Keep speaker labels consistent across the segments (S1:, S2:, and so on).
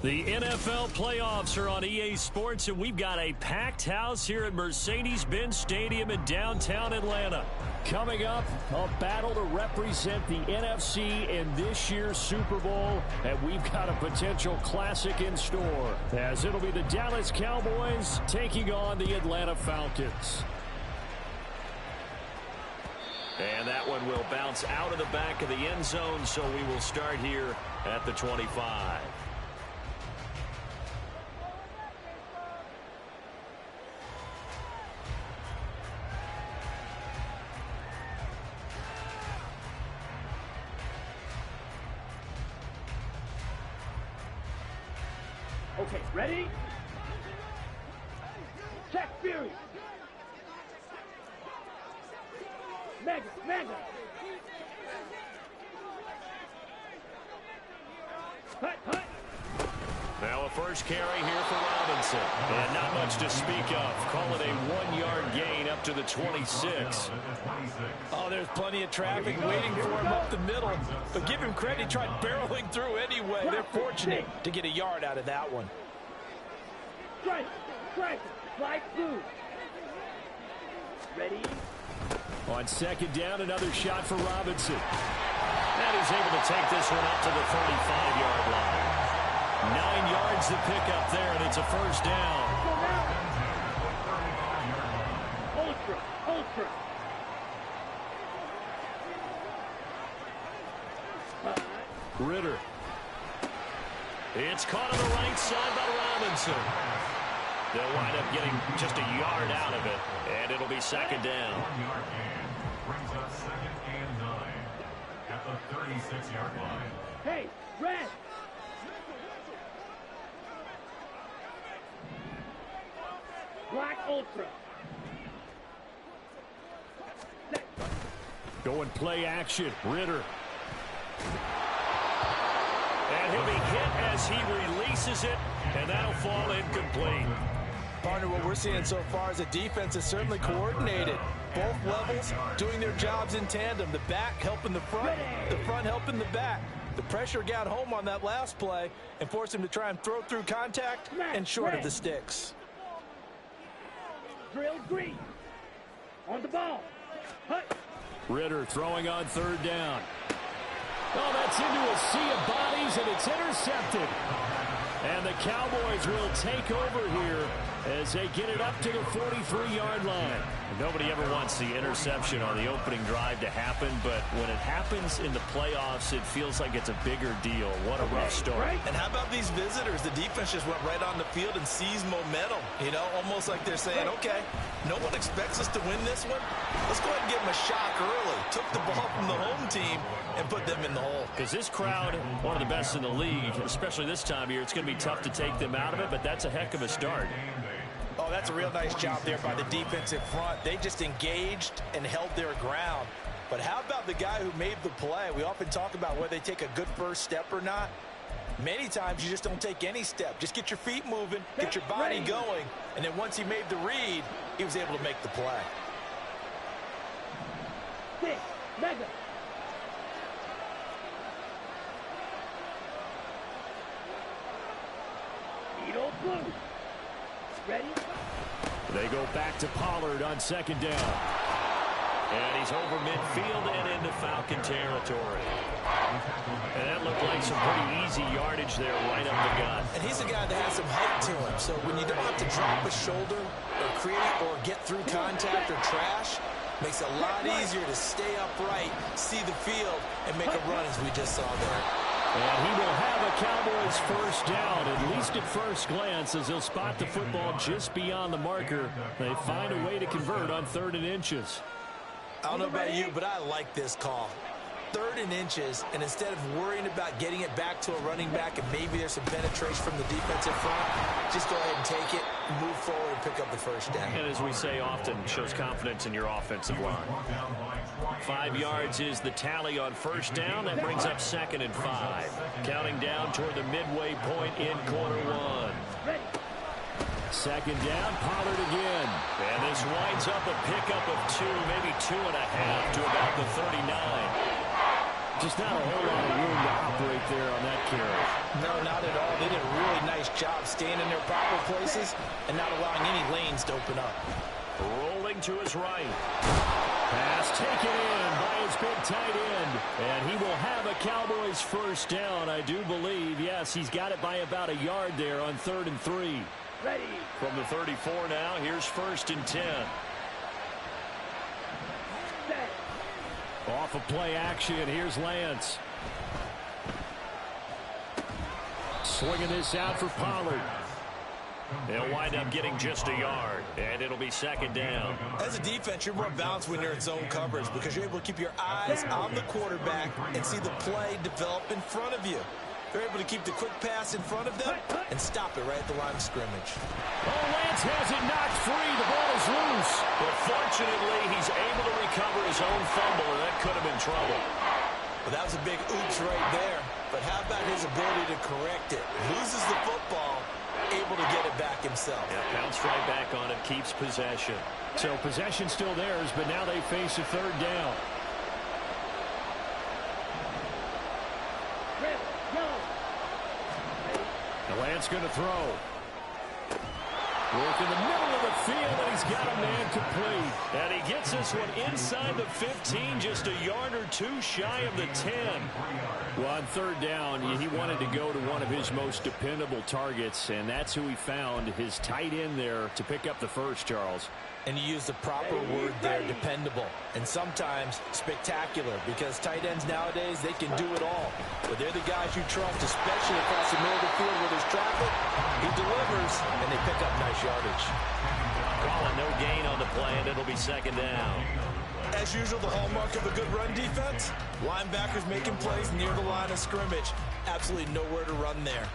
S1: The NFL playoffs are on EA Sports, and we've got a packed house here at Mercedes-Benz Stadium in downtown Atlanta. Coming up, a battle to represent the NFC in this year's Super Bowl, and we've got a potential classic in store, as it'll be the Dallas Cowboys taking on the Atlanta Falcons. And that one will bounce out of the back of the end zone, so we will start here at the 25.
S2: Okay, ready? Check Fury. Mega. Hut.
S1: Now a first carry here for Robinson. And not much to speak of. Call it a 1-yard gain up to the 26.
S3: Oh, there's plenty of traffic waiting for him up the middle. But give him credit, he tried barreling through anyway. They're fortunate to get a yard out of that one.
S2: Strike, slide through. Ready?
S1: On second down, another shot for Robinson. And he's able to take this one up to the 35-yard line. 9 yards to pick up there, and it's a first down.
S2: Ultra.
S1: Ritter. It's caught on the right side by Robinson. They'll wind up getting just a yard out of it, and it'll be second down.
S4: 1-yard gain brings us second and 9 at the 36-yard line.
S2: Hey, red. Black Ultra.
S1: Going play action. Ritter. And he'll be hit as he releases it, and that'll fall incomplete.
S3: Partner, what we're seeing so far is the defense is certainly coordinated. Both levels doing their jobs in tandem. The back helping the front helping the back. The pressure got home on that last play and forced him to try and throw through contact and short of the sticks.
S2: Drill green. On the ball. Hut.
S1: Ritter throwing on third down. Oh, that's into a sea of bodies, and it's intercepted. And the Cowboys will take over here as they get it up to the 43-yard line. Nobody ever wants the interception on the opening drive to happen, but when it happens in the playoffs, it feels like it's a bigger deal. What a rough start.
S3: And how about these visitors? The defense just went right on the field and seized momentum. You know, almost like they're saying, okay, no one expects us to win this one. Let's go ahead and give them a shock early. Took the ball from the home team and put them in the hole.
S1: Because this crowd, one of the best in the league, especially this time of year, it's going to be tough to take them out of it, but that's a heck of a start.
S3: Oh, that's a real nice job there by the defensive front. They just engaged and held their ground. But how about the guy who made the play? We often talk about whether they take a good first step or not. Many times you just don't take any step. Just get your feet moving, get your body going, and then once he made the read, he was able to make the play.
S2: Mega. Eagle blue. Ready?
S1: They go back to Pollard on second down. And he's over midfield and into Falcon territory. And that looked like some pretty easy yardage there right up the gut.
S3: And he's a guy that has some height to him. So when you don't have to drop a shoulder or create or get through contact or trash, makes it a lot easier to stay upright, see the field, and make a run as we just saw there.
S1: And he will have a Cowboys first down, at least at first glance, as he'll spot the football just beyond the marker. They find a way to convert on 3rd and inches.
S3: I don't know about you, but I like this call. 3rd and inches, and instead of worrying about getting it back to a running back and maybe there's some penetration from the defensive front, just go ahead and take it, move forward, and pick up the first down.
S1: And as we say often, shows confidence in your offensive line. 5 yards is the tally on first down. That brings up 2nd and 5. Counting down toward the midway point in quarter one. Second down, Pollard again. And this winds up a pickup of 2, maybe 2.5 to about the 39. Just not a whole lot of room to operate there on that carry.
S3: No, not at all. They did a really nice job staying in their proper places and not allowing any lanes to open up.
S1: Rolling to his right. Pass taken in by his big tight end. And he will have a Cowboys first down, I do believe. Yes, he's got it by about a yard there on 3rd and 3.
S2: Ready.
S1: From the 34 now, here's 1st and 10.
S2: Set.
S1: Off of play action, here's Lance. Swinging this out for Pollard. They'll wind up getting just a yard, and it'll be 2nd down.
S3: As a defense, you're more balanced when you're in zone coverage because you're able to keep your eyes on the quarterback and see the play develop in front of you. They're able to keep the quick pass in front of them and stop it right at the line of scrimmage.
S1: Oh, Lance has it knocked free. The ball is loose. But fortunately, he's able to recover his own fumble, and that could have been trouble.
S3: Well, that was a big oops right there. But how about his ability to correct it? Loses the football, able to get it back himself.
S1: Yeah, bounced right back on it, keeps possession. So possession still theirs, but now they face a 3rd down.
S2: Red. Yellow.
S1: The Lance going to throw. Work in the middle of the field, and he's got a man complete. And he gets this one inside the 15, just a yard or two shy of the 10. Well, on 3rd down, he wanted to go to one of his most dependable targets, and that's who he found, his tight end there, to pick up the first, Charles.
S3: And you use the proper word there, dependable, and sometimes spectacular, because tight ends nowadays, they can do it all. But they're the guys you trust, especially across the middle of the field where there's traffic. He delivers, and they pick up nice yardage.
S1: Calling no gain on the play, and it'll be 2nd down.
S3: As usual, the hallmark of a good run defense, linebackers making plays near the line of scrimmage. Absolutely nowhere to run there.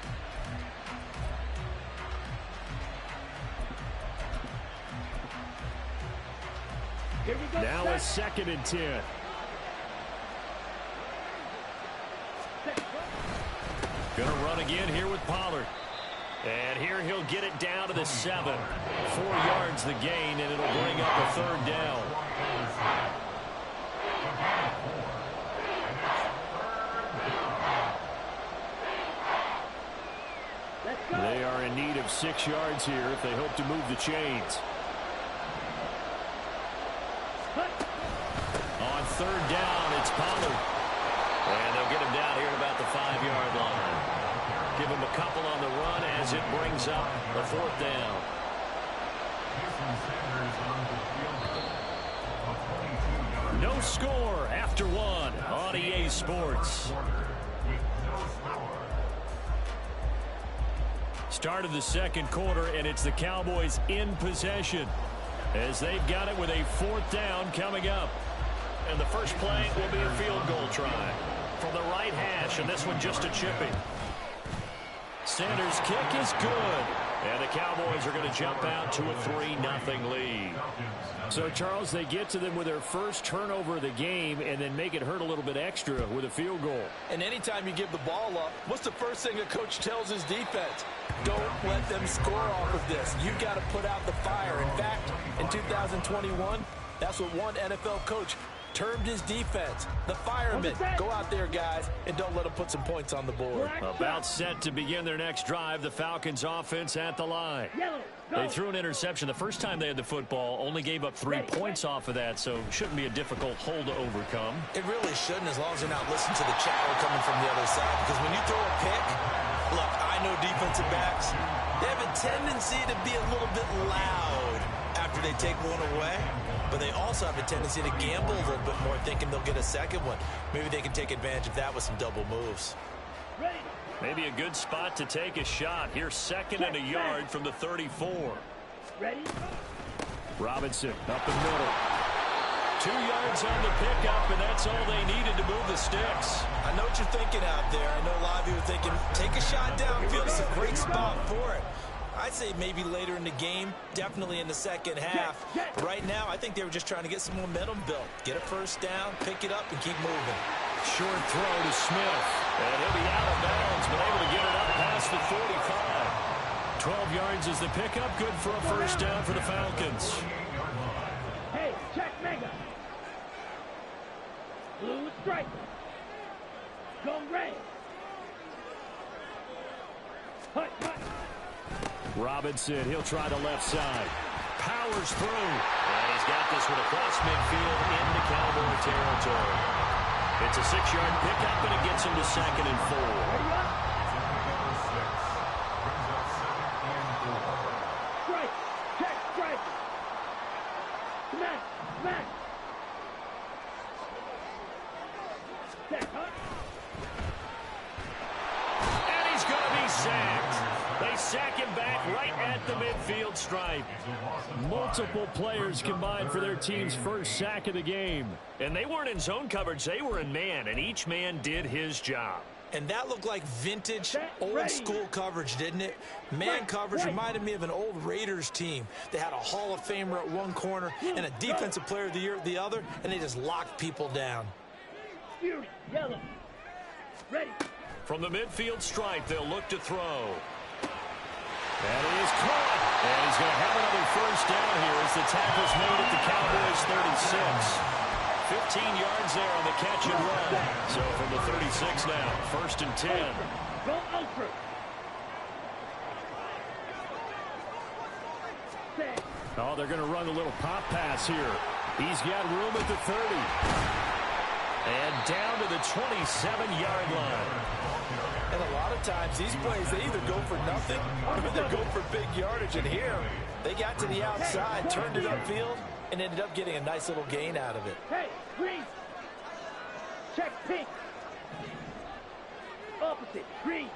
S2: Here we go.
S1: Now a 2nd and 10. Going to run again here with Pollard. And here he'll get it down to the 7. 4 yards the gain, and it'll bring up a 3rd down.
S2: Let's go.
S1: They are in need of 6 yards here if they hope to move the chains. On 3rd down, it's Pollard. And they'll get him down here at about the 5-yard line. Give him a couple on the run as it brings up the 4th down. No score after 1 on EA Sports. Start of the 2nd quarter, and it's the Cowboys in possession as they've got it with a 4th down coming up. And the first play will be a field goal try from the right hash, and this one just a chipping. Sanders' kick is good, and the Cowboys are going to jump out to a 3-0 lead. So, Charles, they get to them with their first turnover of the game and then make it hurt a little bit extra with a field goal.
S3: And anytime you give the ball up, what's the first thing a coach tells his defense? Don't let them score off of this. You've got to put out the fire. In fact, in 2021, that's what one NFL coach termed his defense, the firemen. Go out there, guys, and don't let them put some points on the board.
S1: About set to begin their next drive, the Falcons offense at the line. They threw an interception the first time they had the football, only gave up 3 points off of that, so shouldn't be a difficult hole to overcome.
S3: It really shouldn't, as long as they're not listening to the chatter coming from the other side, because when you throw a pick, look, I know defensive backs, they have a tendency to be a little bit loud after they take one away. But they also have a tendency to gamble a little bit more, thinking they'll get a second one. Maybe they can take advantage of that with some double moves.
S1: Maybe a good spot to take a shot. Here's 2nd and a yard from the 34.
S2: Ready?
S1: Robinson up the middle. 2 yards on the pickup, and that's all they needed to move the sticks.
S3: I know what you're thinking out there. I know a lot of you are thinking, take a shot downfield. It's a great spot for it. I'd say maybe later in the game, definitely in the second half. Right now, I think they were just trying to get some momentum built. Get a first down, pick it up, and keep moving.
S1: Short throw to Smith. And he'll be out of bounds, but able to get it up past the 45. 12 yards is the pickup. Good for a first down for the Falcons.
S2: Hey, check mega. Blue stripe. Go red. Hut, hut.
S1: Robinson, he'll try the left side. Powers through. And he's got this one across midfield into Cowboy territory. It's a 6-yard pickup, and it gets him to 2nd and 4.
S2: Ready up. Strike. Check. Strike. Smack. Smack. Check, huh?
S1: And he's going to be sacked. They sack him back right at the midfield stripe. Multiple players combined for their team's first sack of the game. And they weren't in zone coverage. They were in man, and each man did his job.
S3: And that looked like vintage, old-school coverage, didn't it? Man coverage reminded me of an old Raiders team. They had a Hall of Famer at one corner and a Defensive Player of the Year at the other, and they just locked people down.
S2: Fury. Yellow. Ready.
S1: From the midfield stripe, they'll look to throw. That is caught. And he's going to have another first down here as the tackle's made at the Cowboys' 36. 15 yards there on the catch and run. So from the 36 now, 1st and 10.
S2: Go Alfred.
S1: Oh, they're going to run a little pop pass here. He's got room at the 30. And down to the 27-yard line.
S3: And a lot of times, these plays, they either go for nothing or they go for big yardage. And here, they got to the outside, turned it upfield, and ended up getting a nice little gain out of it.
S2: Hey, green. Check pink. Opposite, green.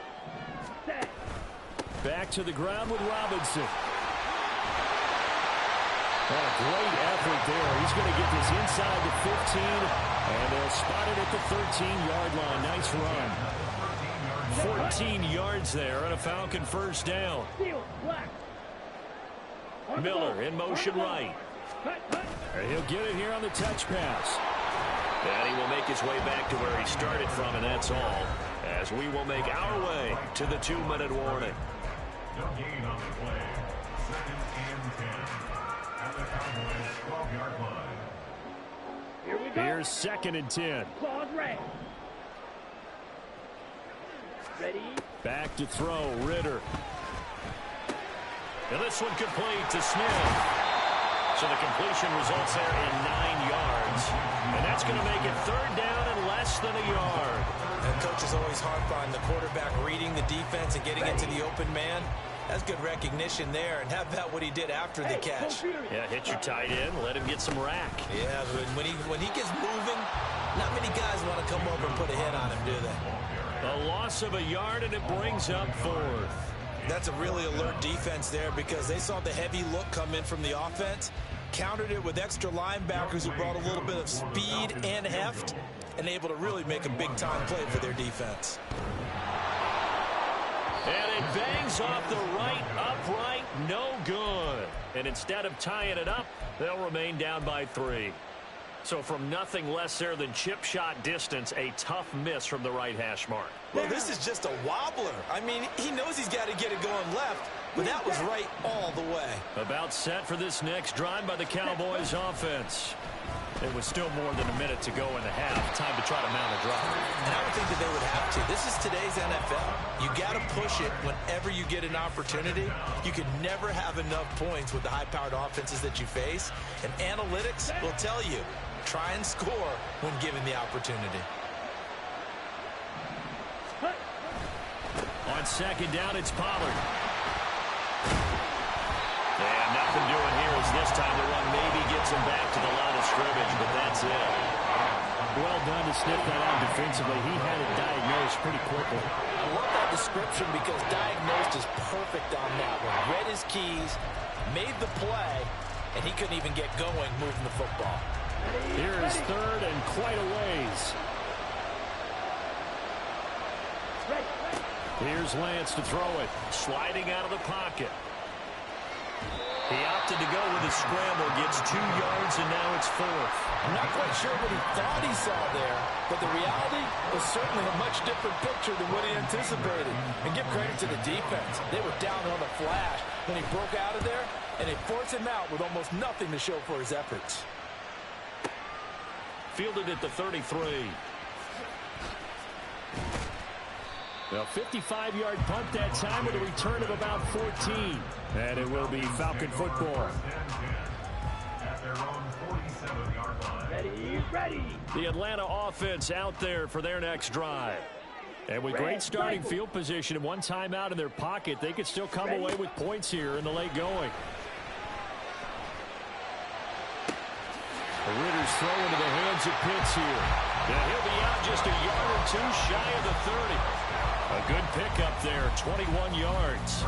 S2: Set.
S1: Back to the ground with Robinson. Oh, great effort there. He's going to get this inside the 15, and they'll spot it at the 13-yard line. Nice run. 14 yards there and a Falcon first down. Miller in motion right. And he'll get it here on the touch pass. And he will make his way back to where he started from, and that's all. As we will make our way to the 2-minute warning.
S4: No gain on the play. 2nd and 10. At the Cowboys' 12-yard line.
S2: Here we go.
S1: Here's 2nd and 10.
S2: Claws red. Ready.
S1: Back to throw, Ritter. And this one complete to Smith. So the completion results there in 9 yards. And that's going to make it 3rd down and less than a yard.
S3: And coaches always harp on the quarterback reading the defense and getting into the open man. That's good recognition there. And how about what he did after the catch?
S1: Yeah, hit your tight end, let him get some rack.
S3: Yeah, but when he gets moving, not many guys want to come over and put a hit on him, do they?
S1: A loss of a yard, and it brings up 4th.
S3: That's a really alert defense there because they saw the heavy look come in from the offense, countered it with extra linebackers who brought a little bit of speed and heft, and able to really make a big-time play for their defense.
S1: And it bangs off the right upright, no good. And instead of tying it up, they'll remain down by 3. So from nothing less there than chip shot distance, a tough miss from the right hash mark.
S3: Well, this is just a wobbler. I mean, he knows he's got to get it going left, but that was right all the way.
S1: About set for this next drive by the Cowboys offense. It was still more than a minute to go in the half. Time to try to mount a drive.
S3: And I would think that they would have to. This is today's NFL. You got to push it whenever you get an opportunity. You can never have enough points with the high-powered offenses that you face. And analytics will tell you, try and score when given the opportunity.
S1: On 2nd down, it's Pollard. And nothing doing here as this time the run maybe gets him back to the line of scrimmage, but that's it. Well done to sniff that out defensively. He had it diagnosed pretty quickly.
S3: I love that description because diagnosed is perfect on that one. Read his keys, made the play, and he couldn't even get going moving the football.
S1: Here is 3rd and quite a ways. Here's Lance to throw it. Sliding out of the pocket. He opted to go with a scramble, gets 2 yards, and now it's 4th.
S3: I'm not quite sure what he thought he saw there, but the reality was certainly a much different picture than what he anticipated. And give credit to the defense. They were down on the flash when he broke out of there, and they forced him out with almost nothing to show for his efforts.
S1: Fielded at the 33. A 55-yard punt that time with a return of about 14. And it will be Falcon football.
S4: At their own 47-yard line.
S2: Ready, ready.
S1: The Atlanta offense out there for their next drive. And with great starting field position and one timeout in their pocket, they could still come away with points here in the late going. The Ritter's throw into the hands of Pitts here. And he'll be out just a yard or two shy of the 30. A good pickup there, 21 yards.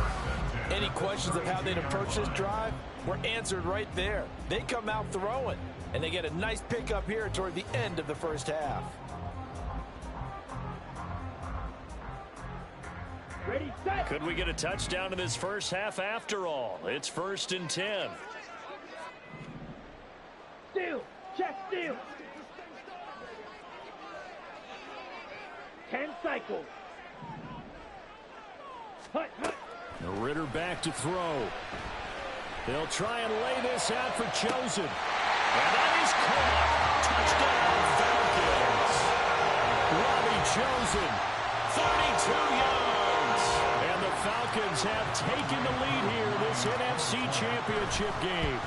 S3: Any questions of how they'd approach this drive were answered right there. They come out throwing, and they get a nice pickup here toward the end of the first half.
S2: Ready, set.
S1: Could we get a touchdown in this first half after all? It's 1st and 10.
S2: Steal. Check steal. 10 cycles. Hut, hut.
S1: The Ritter back to throw. They'll try and lay this out for Chosen. And that is caught. Touchdown, Falcons. Robbie Chosen, 32 yards. And the Falcons have taken the lead here in this NFC Championship game.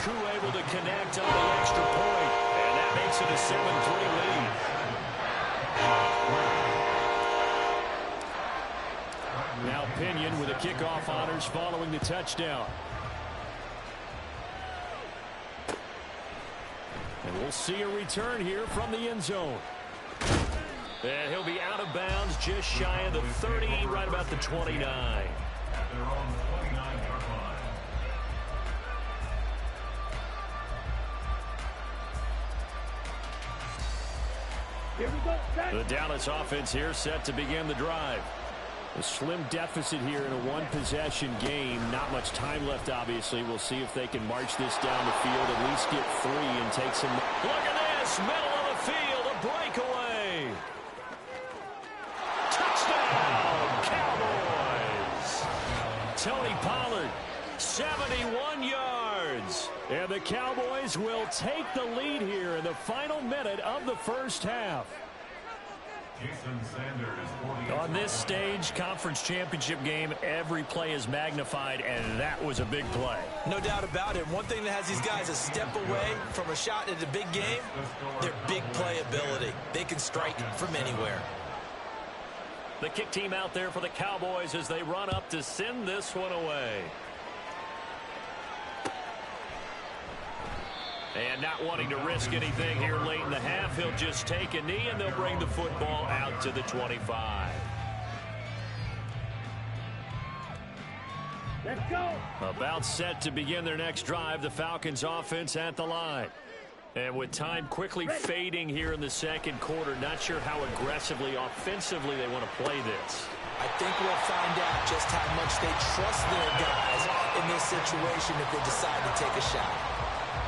S1: Koo able to connect on the extra point. And that makes it a 7-3 lead. Now Pinion with the kickoff honors following the touchdown. And we'll see a return here from the end zone. And he'll be out of bounds just shy of the 30, right about the 29.
S4: At their own 29-yard line.
S2: Here we go, set.
S1: The Dallas offense here set to begin the drive. A slim deficit here in a one-possession game. Not much time left, obviously. We'll see if they can march this down the field, at least get 3 and take some. Look at this, middle of the field, a breakaway. Touchdown, Cowboys. Tony Pollard, 71 yards. And the Cowboys will take the lead here in the final minute of the first half.
S4: Jason Sanders,
S1: On this stage, conference championship game, every play is magnified, and that was a big play.
S3: No doubt about it. One thing that has these guys a step away from a shot at a big game, their big play ability. They can strike from anywhere.
S1: The kick team out there for the Cowboys as they run up to send this one away. And not wanting to risk anything here late in the half, he'll just take a knee, and they'll bring the football out to the 25.
S2: Let's go.
S1: About set to begin their next drive, the Falcons offense at the line. And with time quickly fading here in the second quarter, not sure how aggressively, offensively they want to play this.
S3: I think we'll find out just how much they trust their guys in this situation if they decide to take a shot.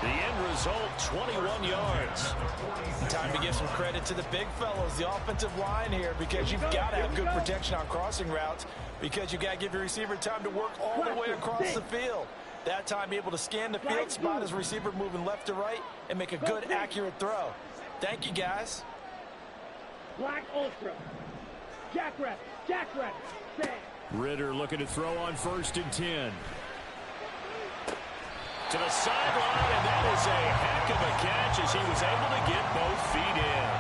S1: The end result, 21 yards.
S3: Time to give some credit to the big fellows, the offensive line here, because you've got to have good protection on crossing routes, because you've got to give your receiver time to work all the way across the field. That time able to scan the field, spot his receiver moving left to right, and make a good, accurate throw. Thank you, guys.
S2: Black Ultra. Jackrabbit. Jackrabbit. Set.
S1: Ritter looking to throw on 1st and 10. To the sideline, and that is a heck of a catch as he was able to get both feet in.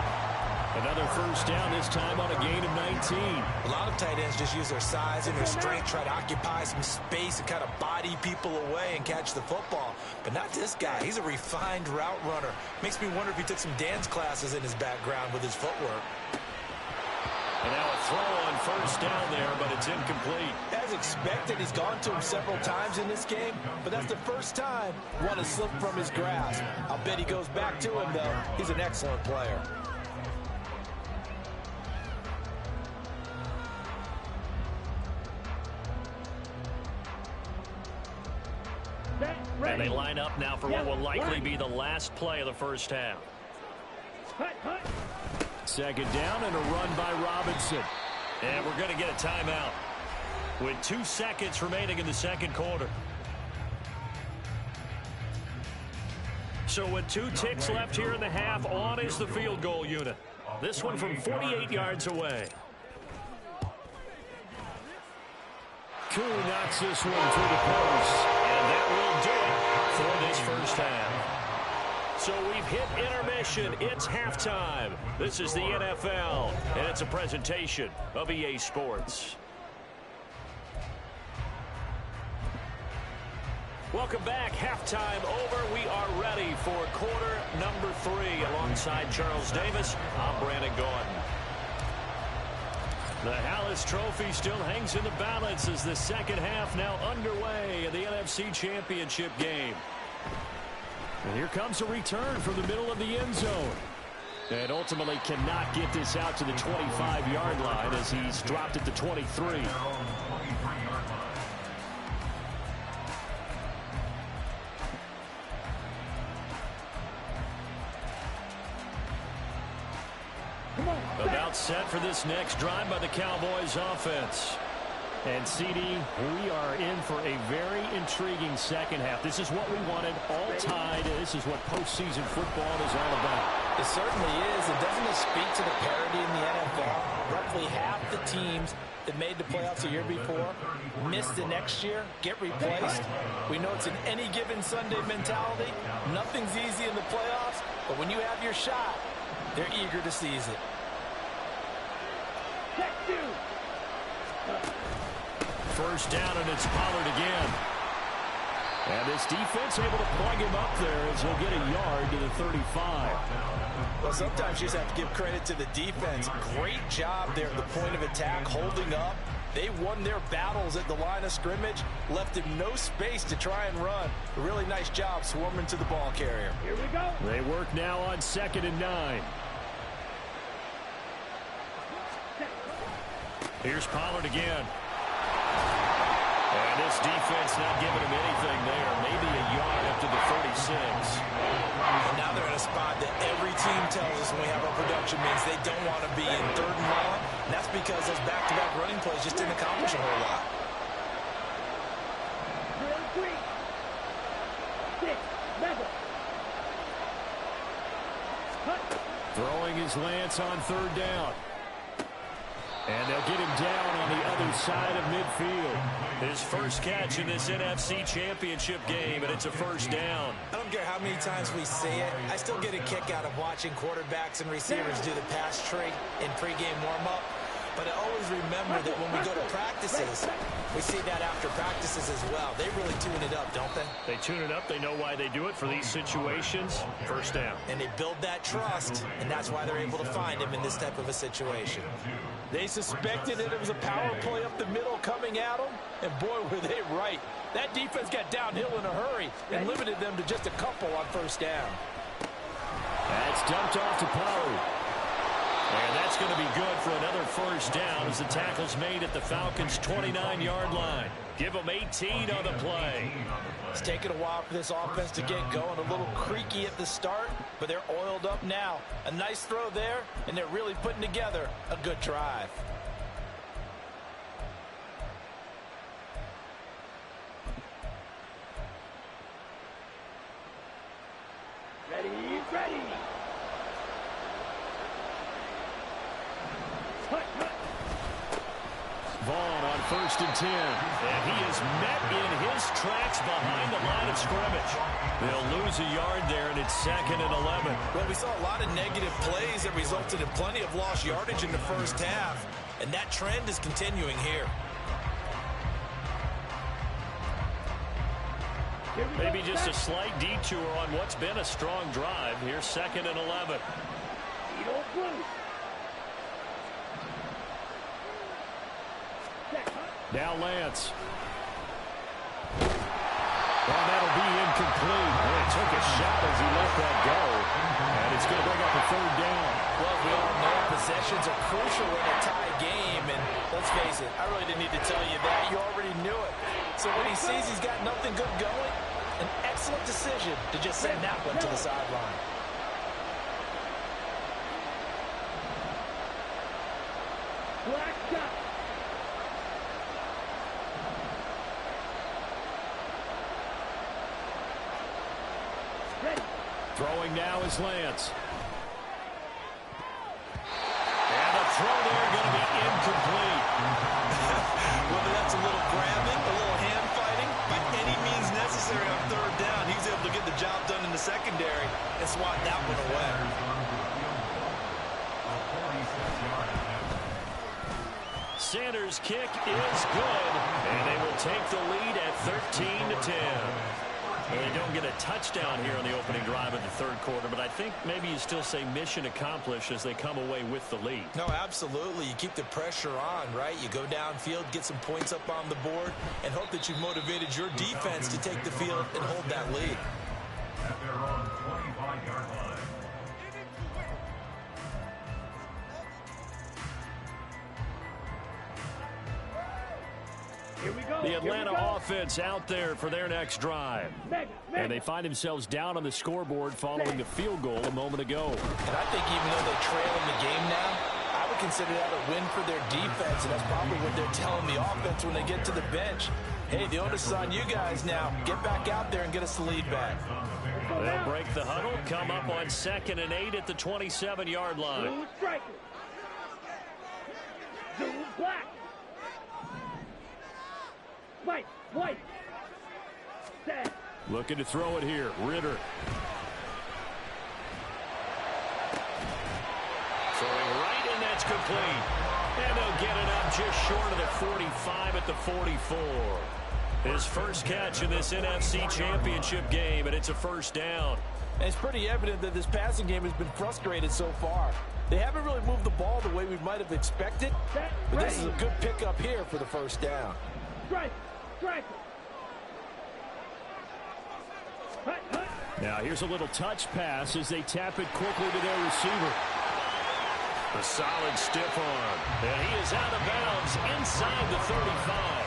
S1: Another first down, this time on a gain of 19.
S3: A lot of tight ends just use their size and their strength, try to occupy some space and kind of body people away and catch the football. But not this guy. He's a refined route runner. Makes me wonder if he took some dance classes in his background with his footwork.
S1: And now a throw on 1st down there, but it's incomplete.
S3: As expected, he's gone to him several times in this game, but that's the first time one has slipped from his grasp. I'll bet he goes back to him, though. He's an excellent player.
S1: And they line up now for what will likely be the last play of the first half.
S2: Hut, hut.
S1: 2nd down and a run by Robinson. And we're going to get a timeout with 2 seconds remaining in the second quarter. So with 2 ticks left here in the half, on is the field goal unit. This one from 48 yards away. Who knocks this one through the post. And that will do it for this first half. So we've hit intermission. It's halftime. This is the NFL, and it's a presentation of EA Sports. Welcome back. Halftime over. We are ready for quarter number 3. Alongside Charles Davis, I'm Brandon Gordon. The Hallis Trophy still hangs in the balance as the second half now underway in the NFC Championship game. And here comes a return from the middle of the end zone. And ultimately cannot get this out to the 25-yard line as he's dropped it to 23. About set for this next drive by the Cowboys offense. And CD, we are in for a very intriguing second half. This is what we wanted, all tied. This is what postseason football is all about.
S3: It certainly is. And doesn't it speak to the parity in the NFL? Roughly half the teams that made the playoffs a year before miss the next year, get replaced. We know it's an any given Sunday mentality. Nothing's easy in the playoffs, but when you have your shot, they're eager to seize it.
S1: First down, and it's Pollard again. And this defense able to plug him up there as he'll get a yard to the 35.
S3: Well, sometimes you just have to give credit to the defense. Great job there at the point of attack, holding up. They won their battles at the line of scrimmage, left him no space to try and run. A really nice job swarming to the ball carrier.
S2: Here we go.
S1: They work now on 2nd and 9. Here's Pollard again. And this defense not giving him anything there. Maybe a yard up to the 36.
S3: And now they're in a spot that every team tells us when we have our production means they don't want to be in 3rd and long. And that's because those back-to-back running plays just didn't accomplish a whole lot.
S2: 3, 6, level.
S1: Throwing his Lance on 3rd down. And they'll get him down on the other side of midfield. His first catch in this NFC Championship game, and it's a first down.
S3: I don't care how many times we say it. I still get a kick out of watching quarterbacks and receivers do the pass tree in pregame warm-up. But I always remember that when we go to practices, we see that after practices as well. They really tune it up, don't they?
S1: They tune it up. They know why they do it for these situations. First down.
S3: And they build that trust, and that's why they're able to find him in this type of a situation. They suspected that it was a power play up the middle coming at them, and boy, were they right. That defense got downhill in a hurry and limited them to just a couple on first down.
S1: That's dumped off to Pollard. And that's going to be good for another first down as the tackle's made at the Falcons' 29-yard line. Give them 18 on the play.
S3: It's taken a while for this offense to get going. A little creaky at the start, but they're oiled up now. A nice throw there, and they're really putting together a good drive.
S2: Ready, ready.
S1: Vaughn on 1st and 10. And he is met in his tracks behind the line of scrimmage. They'll lose a yard there, and it's 2nd and 11.
S3: Well, we saw a lot of negative plays that resulted in plenty of lost yardage in the first half, and that trend is continuing here.
S1: Maybe just a slight detour on what's been a strong drive. Here's 2nd and 11. Now Lance. Well, that'll be incomplete. And it took a shot as he let that go. And it's going to bring up a 3rd down.
S3: Well, we all know possessions are crucial in a tie game. And let's face it, I really didn't need to tell you that. You already knew it. So when he sees he's got nothing good going, an excellent decision to just send that one to the sideline.
S2: Black shot.
S1: Throwing now is Lance. And the throw there going to be incomplete.
S3: Whether that's a little grab secondary and swat that one away.
S1: Sanders' kick is good, and they will take the lead at 13-10. Well, they don't get a touchdown here on the opening drive of the third quarter, but I think maybe you still say mission accomplished as they come away with the lead.
S3: No, absolutely. You keep the pressure on, right? You go downfield, get some points up on the board, and hope that you've motivated your defense to take the field and hold that lead.
S4: At their own 25-yard line.
S2: Here we go.
S1: The Atlanta offense out there for their next drive. And they find themselves down on the scoreboard following the field goal a moment ago.
S3: And I think even though they trail in the game now, I would consider that a win for their defense, and that's probably what they're telling the offense when they get to the bench. Hey, the onus is on you guys now. Get back out there and get us the lead back.
S1: They'll break the huddle, come up on 2nd and 8 at the 27-yard line.
S2: Blue striker. Blue black. White. Set.
S1: Looking to throw it here. Ritter. Throwing right, and that's complete. And they'll get it up just short of the 45 at the 44. His first catch in this NFC Championship game, and it's a first down.
S3: And it's pretty evident that this passing game has been frustrated so far. They haven't really moved the ball the way we might have expected, but this is a good pickup here for the first down.
S2: Striker.
S1: Now here's a little touch pass as they tap it quickly to their receiver. A solid stiff arm. And he is out of bounds inside the 35.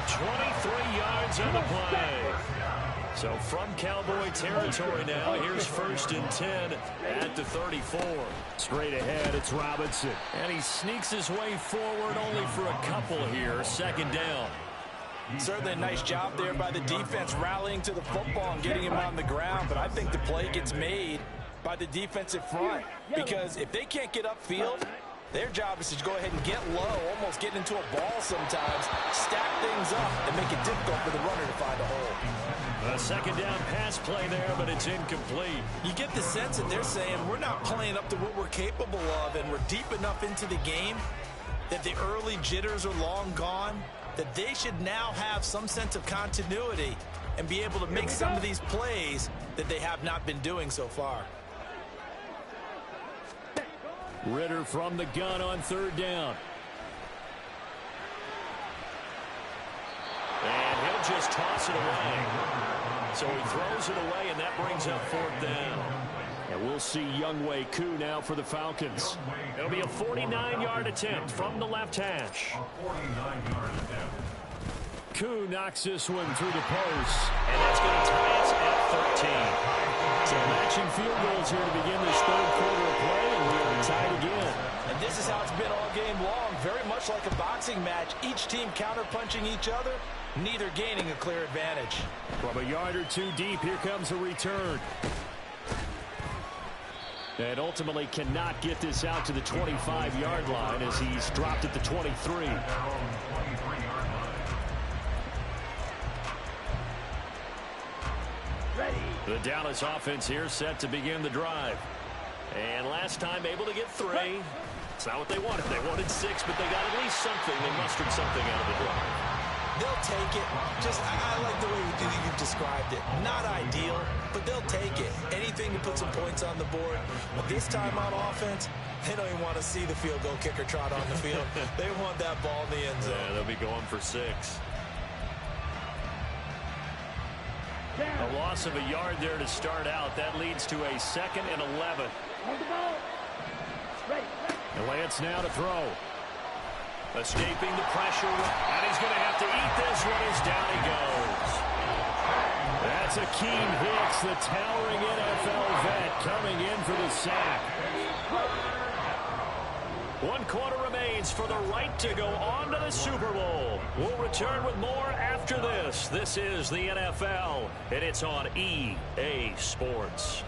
S1: 23 yards on the play. So from Cowboy territory now, here's 1st and 10 at the 34. Straight ahead, it's Robinson. And he sneaks his way forward only for a couple here. 2nd down.
S3: Certainly a nice job there by the defense rallying to the football and getting him on the ground, but I think the play gets made by the defensive front, because if they can't get upfield, their job is to go ahead and get low, almost get into a ball sometimes, stack things up, and make it difficult for the runner to find a hole.
S1: A 2nd down pass play there, but it's incomplete.
S3: You get the sense that they're saying we're not playing up to what we're capable of, and we're deep enough into the game that the early jitters are long gone, that they should now have some sense of continuity and be able to make some of these plays that they have not been doing so far.
S1: Ritter from the gun on 3rd down. And he'll just toss it away. So he throws it away, and that brings up 4th down. And we'll see Younghoe Koo now for the Falcons. It'll be a 49-yard attempt from the left hash.
S4: A 49-yard attempt.
S1: Koo knocks this one through the post, and that's going to tie us at 13. So matching field goals here to begin this third quarter of play, and we are tied again.
S3: And this is how it's been all game long, very much like a boxing match. Each team counter-punching each other, neither gaining a clear advantage.
S1: From a yard or two deep, here comes a return. And ultimately cannot get this out to the 25-yard line as he's dropped at the 23. The Dallas offense here set to begin the drive. And last time able to get 3. It's not what they wanted. They wanted 6, but they got at least something. They mustered something out of the drive.
S3: They'll take it. I like the way you've described it. Not ideal, but they'll take it. Anything to put some points on the board. But this time on offense, they don't even want to see the field goal kicker trot on the field. They want that ball in the end zone.
S1: Yeah, they'll be going for 6. A loss of a yard there to start out. That leads to a 2nd and 11.
S2: On the ball. Ready.
S1: And Lance now to throw. Escaping the pressure, and he's going to have to eat this one as down he goes. That's Akeem Hicks, the towering NFL vet, coming in for the sack. 1 quarter remains for the right to go on to the Super Bowl. We'll return with more after this. This is the NFL, and it's on EA Sports.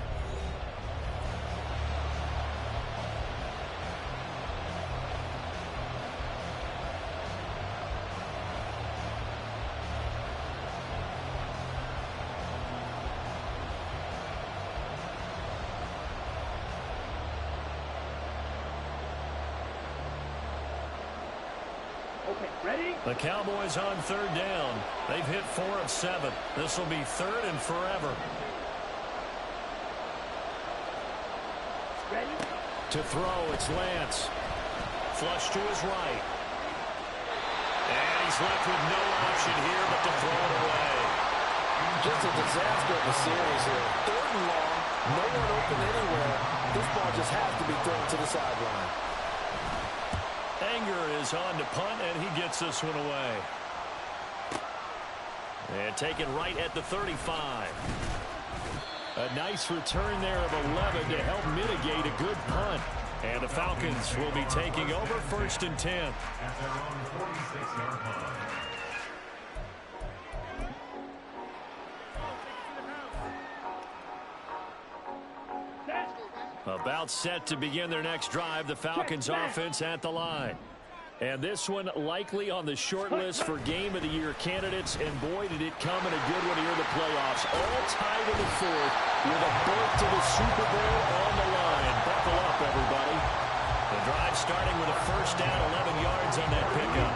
S2: Okay, ready?
S1: The Cowboys on third down. They've hit 4 of 7. This will be third and forever.
S2: Ready?
S1: To throw, it's Lance. Flush to his right. And he's left with no option here but to throw it away.
S5: Just a disaster of a series here. Third and long, no one open anywhere. This ball just has to be thrown to the sideline.
S1: Anger is on to punt, and he gets this one away. And taken right at the 35. A nice return there of 11 to help mitigate a good punt. And the Falcons will be taking over 1st and 10.
S4: At their own 46-yard line.
S1: About set to begin their next drive, the Falcons offense at the line. And this one likely on the short list for Game of the Year candidates. And boy, did it come in a good one here in the playoffs. All tied in the 4th with a berth to the Super Bowl on the line. Buckle up, everybody. The drive starting with a first down, 11 yards on that pickup.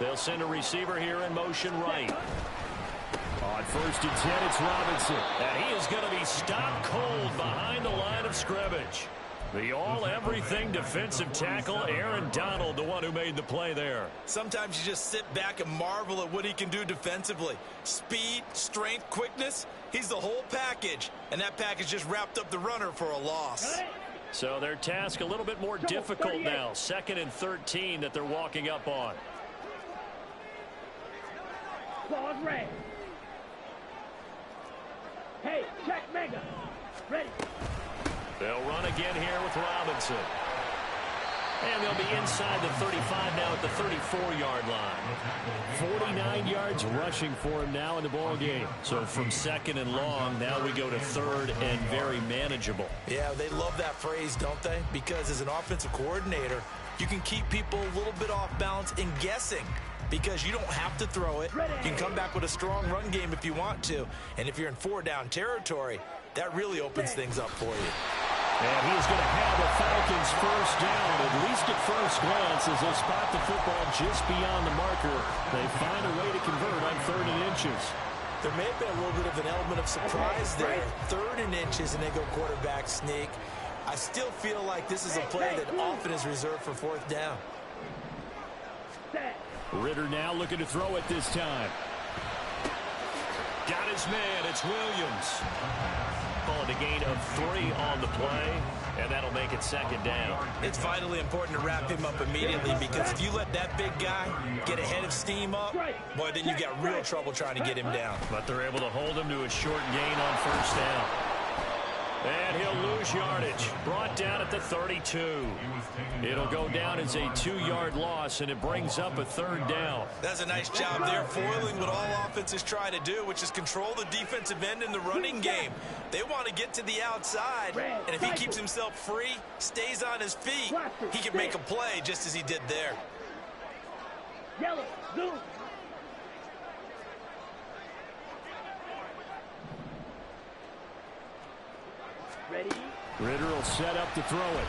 S1: They'll send a receiver here in motion right. On 1st and 10, it's Robinson. And he is going to be stopped cold behind the line of scrimmage. The all-everything defensive tackle, Aaron Donald, the one who made the play there.
S3: Sometimes you just sit back and marvel at what he can do defensively. Speed, strength, quickness, he's the whole package. And that package just wrapped up the runner for a loss.
S1: So their task a little bit more difficult now. 2nd and 13 that they're walking up on.
S2: Ball's red. Hey, check mega. Ready.
S1: They'll run again here with Robinson. And they'll be inside the 35 now at the 34-yard line. 49 yards rushing for him now in the ball game. So from 2nd and long, now we go to 3rd and very manageable.
S3: Yeah, they love that phrase, don't they? Because as an offensive coordinator, you can keep people a little bit off balance and guessing. Because you don't have to throw it. You can come back with a strong run game if you want to. And if you're in 4-down territory, that really opens things up for you.
S1: And he's going to have the Falcons first down, at least at first glance, as they spot the football just beyond the marker. They find a way to convert on 3rd and inches.
S3: There may have been a little bit of an element of surprise there. 3rd and inches, and they go quarterback sneak. I still feel like this is a play that often is reserved for 4th down.
S1: Ritter now looking to throw it this time. Got his man. It's Williams. Calling a gain of 3 on the play, and that'll make it 2nd down.
S3: It's vitally important to wrap him up immediately, because if you let that big guy get ahead of steam up, boy, then you got real trouble trying to get him down.
S1: But they're able to hold him to a short gain on 1st down. And he'll lose yardage. Brought down at the 32. It'll go down as a 2-yard loss, and it brings up a 3rd down.
S3: That's a nice job there, foiling what all offenses try to do, which is control the defensive end in the running game. They want to get to the outside, and if he keeps himself free, stays on his feet, he can make a play just as he did there.
S2: Yellow, zoom. Ready?
S1: Ritter will set up to throw it.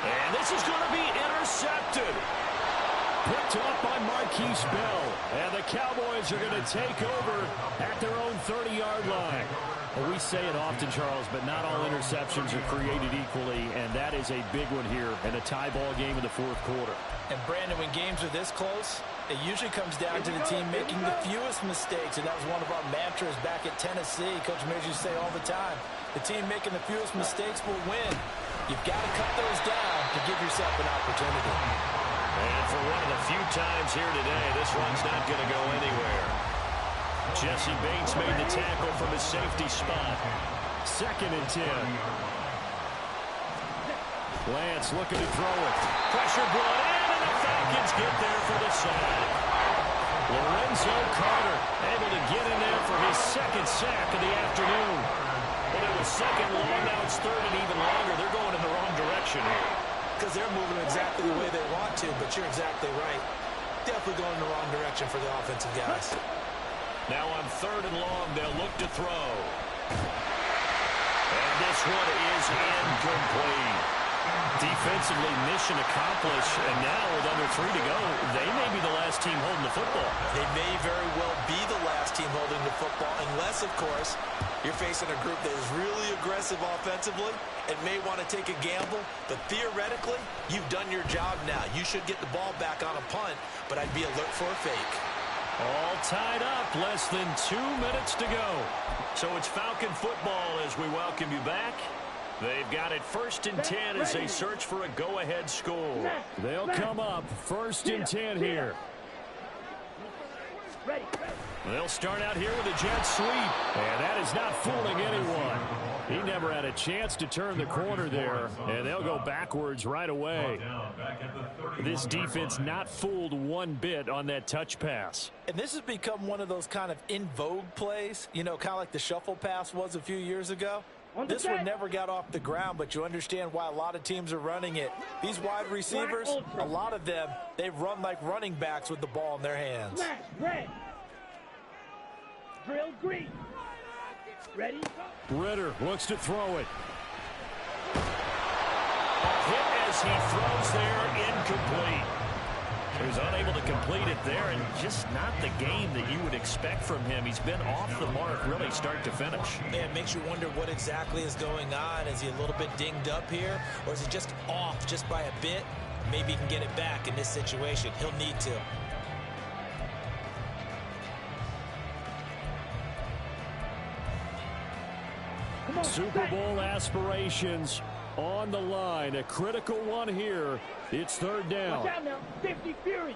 S1: And this is going to be intercepted. Picked up by Marquise Bell. And the Cowboys are going to take over at their own 30-yard line. Well, we say it often, Charles, but not all interceptions are created equally, and that is a big one here in a tie ball game in the 4th quarter.
S5: And, Brandon, when games are this close, it usually comes down to the team making the fewest mistakes, and that was one of our mantras back at Tennessee. Coach Mears used to say all the time, the team making the fewest mistakes will win. You've got to cut those down to give yourself an opportunity.
S1: And for one of the few times here today, this run's not going to go anywhere. Jesse Bates made the tackle from his safety spot. 2nd and 10. Lance looking to throw it. Pressure brought in, and the Falcons get there for the sack. Lorenzo Carter able to get in there for his 2nd sack of the afternoon. But it was 2nd long, now it's 3rd and even longer. They're going in the wrong direction here.
S3: Because they're moving exactly the way they want to, but you're exactly right. Definitely going in the wrong direction for the offensive guys.
S1: Now on 3rd and long, they'll look to throw. And this one is incomplete. Defensively, mission accomplished, and now with under 3 to go, they may be the last team holding the football.
S3: They may very well be the last team holding the football, unless, of course, you're facing a group that is really aggressive offensively and may want to take a gamble. But theoretically, you've done your job now. You should get the ball back on a punt, but I'd be alert for a fake.
S1: All tied up, less than 2 minutes to go. So it's Falcon football as we welcome you back. They've got it 1st and 10 as they search for a go-ahead score. They'll come up 1st and 10 here. They'll start out here with a jet sweep, and that is not fooling anyone. He never had a chance to turn the corner there, and they'll go backwards right away. This defense not fooled one bit on that touch pass.
S5: And this has become one of those kind of in vogue plays, you know, kind of like the shuffle pass was a few years ago. This one never got off the ground, but you understand why a lot of teams are running it. These wide receivers, a lot of them, they run like running backs with the ball in their hands.
S2: Red. Drill green. Ready?
S1: Ritter looks to throw it. Hit as he throws there, incomplete. He was unable to complete it there, and just not the game that you would expect from him. He's been off the mark really start to finish.
S5: Yeah, it makes you wonder what exactly is going on. Is he a little bit dinged up here, or is he just off just by a bit? Maybe he can get it back in this situation. He'll need to.
S1: Super Bowl aspirations on the line. A critical one here. It's 3rd down.
S2: Watch out now. 50 Fury.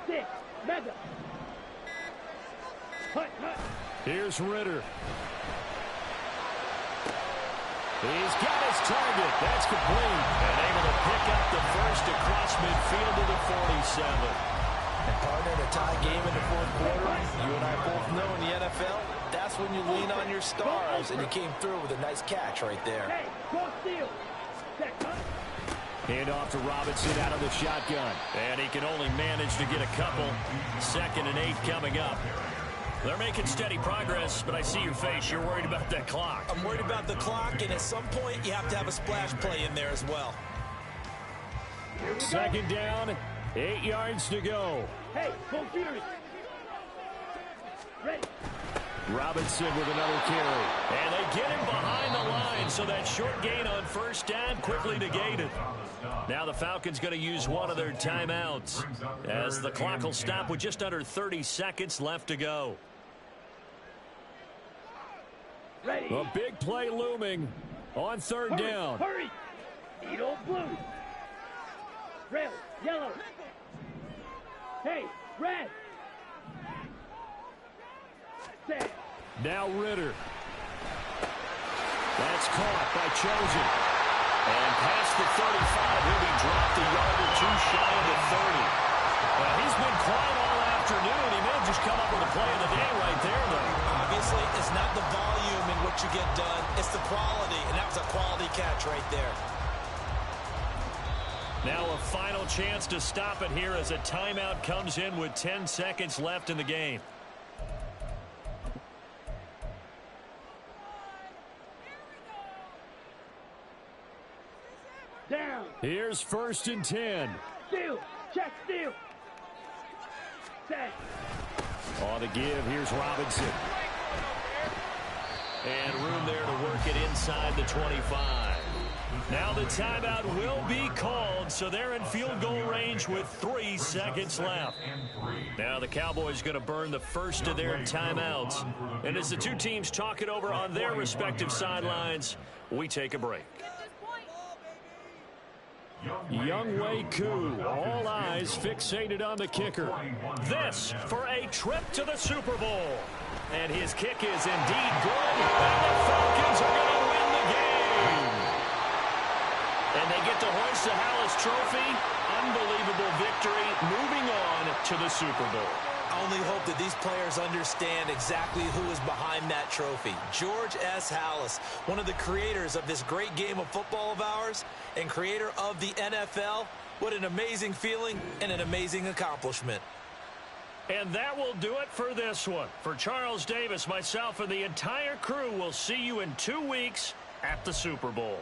S2: 6. Mega. Hut.
S1: Here's Ritter. He's got his target. That's complete. And able to pick up the first across midfield to the 47.
S5: And partner, in a tie game in the 4th quarter, you and I both know in the NFL, that's when you lean on your stars, and he came through with a nice catch right there.
S2: Hey, cross field.
S1: Hand off to Robinson out of the shotgun. And he can only manage to get a couple. 2nd and 8 coming up. They're making steady progress, but I see your face. You're worried about that clock.
S5: I'm worried about the clock, and at some point, you have to have a splash play in there as well.
S1: 2nd down, 8 yards to go.
S2: Hey, go Fury. Ready.
S1: Robinson with another carry. And they get him behind the line, so that short gain on 1st down quickly negated. Now the Falcons going to use one of their timeouts as the clock will stop with just under 30 seconds left to go.
S2: Ready.
S1: A big play looming on 3rd down.
S2: Hurry. Eat old blue. Red. Yellow. Hey, red. Set.
S1: Now Ritter. That's caught by Chosen. And past the 35, he'll be dropped a yard or 2 shy of the 30. Well, he's been quiet all afternoon. He may have just come up with a play of the day right there, though.
S5: Obviously, it's not the volume in which you get done. It's the quality, and that was a quality catch right there.
S1: Now a final chance to stop it here as a timeout comes in with 10 seconds left in the game.
S2: Down.
S1: Here's 1st and 10.
S2: Steal. Check steal. Set.
S1: On the give, here's Robinson. And room there to work it inside the 25. Now the timeout will be called, so they're in field goal range with 3 seconds left. Now the Cowboys going to burn the first of their timeouts. And as the two teams talk it over on their respective sidelines, we take a break. Younghoe Koo, all eyes fixated on the kicker. This for a trip to the Super Bowl. And his kick is indeed good, and the Falcons are going to win the game. And they get to hoist the Hallis Trophy. Unbelievable victory, moving on to the Super Bowl.
S5: I only hope that these players understand exactly who is behind that trophy. George S. Hallis, one of the creators of this great game of football of ours and creator of the NFL. What an amazing feeling and an amazing accomplishment.
S1: And that will do it for this one. For Charles Davis, myself, and the entire crew, will see you in 2 weeks at the Super Bowl.